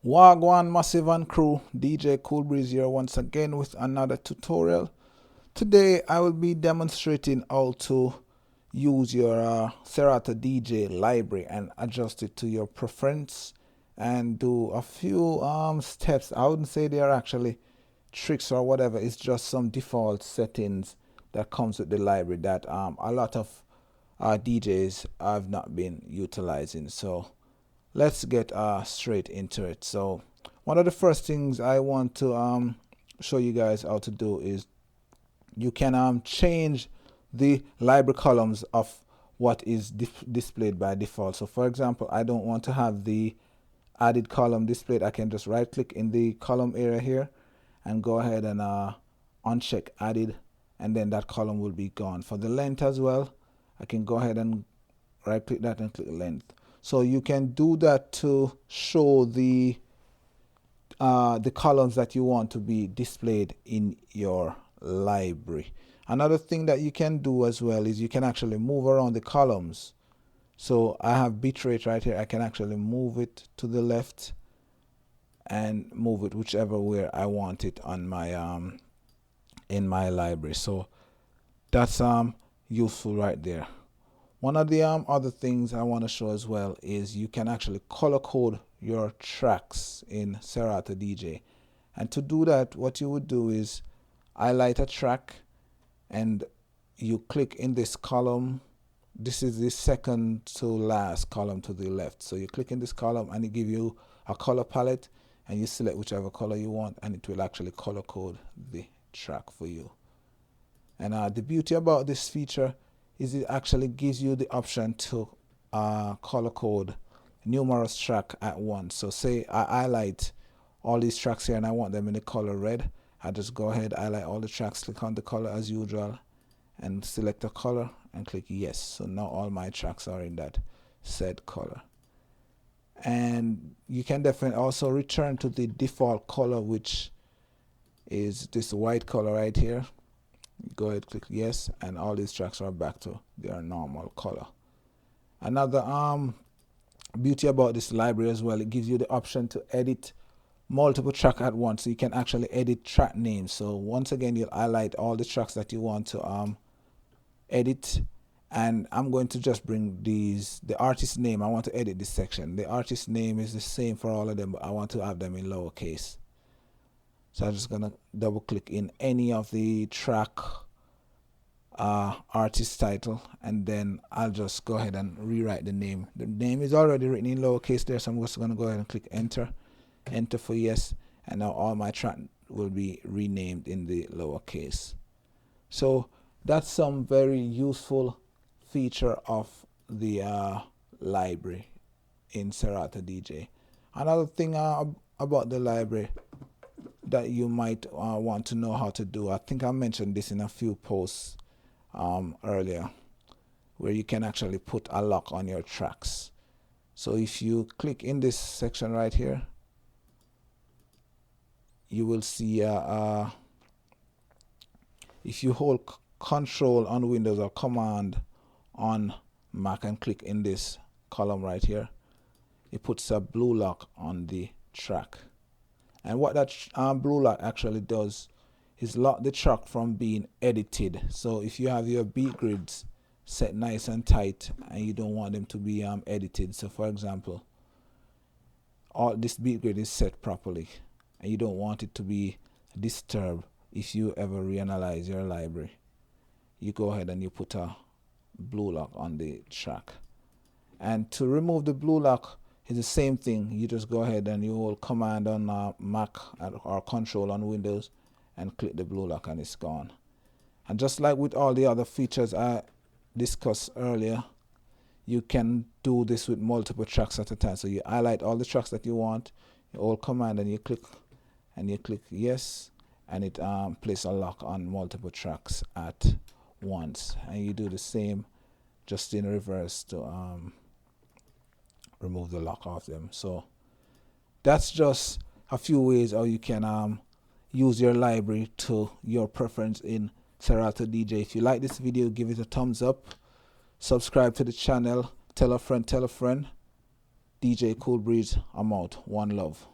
Gwaan Massive and crew, DJ Cool Breeze here once again with another tutorial. Today I will be demonstrating how to use your Serato DJ library and adjust it to your preference and do a few steps. I wouldn't say they are actually tricks or whatever, it's just some default settings that comes with the library that a lot of DJs have not been utilizing. So let's get straight into it. So one of the first things I want to show you guys how to do is you can change the library columns of what is displayed by default. So for example, I don't want to have the added column displayed. I can just right click in the column area here and go ahead and uncheck added, and then that column will be gone. For the length as well, I can go ahead and right click that and click length. So you can do that to show the columns that you want to be displayed in your library. Another thing that you can do as well is you can actually move around the columns. So I have bitrate right here. I can actually move it to the left and move it whichever way I want it on my in my library. So that's useful right there. One of the other things I want to show as well is you can actually color code your tracks in Serato DJ. And to do that, what you would do is highlight a track and you click in this column. This is the second to last column to the left. So you click in this column and it gives you a color palette and you select whichever color you want and it will actually color code the track for you. And the beauty about this feature is it actually gives you the option to color code numerous tracks at once. So say I highlight all these tracks here and I want them in the color red. I just go ahead, highlight all the tracks, click on the color as usual and select a color and click yes. So now all my tracks are in that said color. And you can definitely also return to the default color, which is this white color right here. Go ahead, click yes, and all these tracks are back to their normal color. Another beauty about this library as well, it gives you the option to edit multiple tracks at once. So you can actually edit track names. So once again, you'll highlight all the tracks that you want to edit, and I'm going to just bring these, the artist name. I want to edit this section. The artist name is the same for all of them, but I want to have them in lowercase. So I'm just gonna double click in any of the track artist title, and then I'll just go ahead and rewrite the name. The name is already written in lowercase there, so I'm just gonna go ahead and click enter for yes, and now all my track will be renamed in the lowercase. So that's some very useful feature of the library in Serato DJ. Another thing about the library that you might want to know how to do, I think I mentioned this in a few posts earlier, where you can actually put a lock on your tracks. So if you click in this section right here, you will see if you hold Control on Windows or Command on Mac and click in this column right here, it puts a blue lock on the track. And what that blue lock actually does is lock the track from being edited. So if you have your beat grids set nice and tight and you don't want them to be edited, so for example, all this beat grid is set properly and you don't want it to be disturbed if you ever reanalyze your library, you go ahead and you put a blue lock on the track. And to remove the blue lock is the same thing. You just go ahead and you hold Command on Mac or Control on Windows and click the blue lock and it's gone. And just like with all the other features I discussed earlier, you can do this with multiple tracks at a time. So you highlight all the tracks that you want, you hold Command and you click yes, and it places a lock on multiple tracks at once. And you do the same just in reverse to remove the lock off them. So that's just a few ways how you can use your library to your preference in Serato DJ. If you like this video, give it a thumbs up, subscribe to the channel, tell a friend, DJ Cool Breeze. I'm out. One love.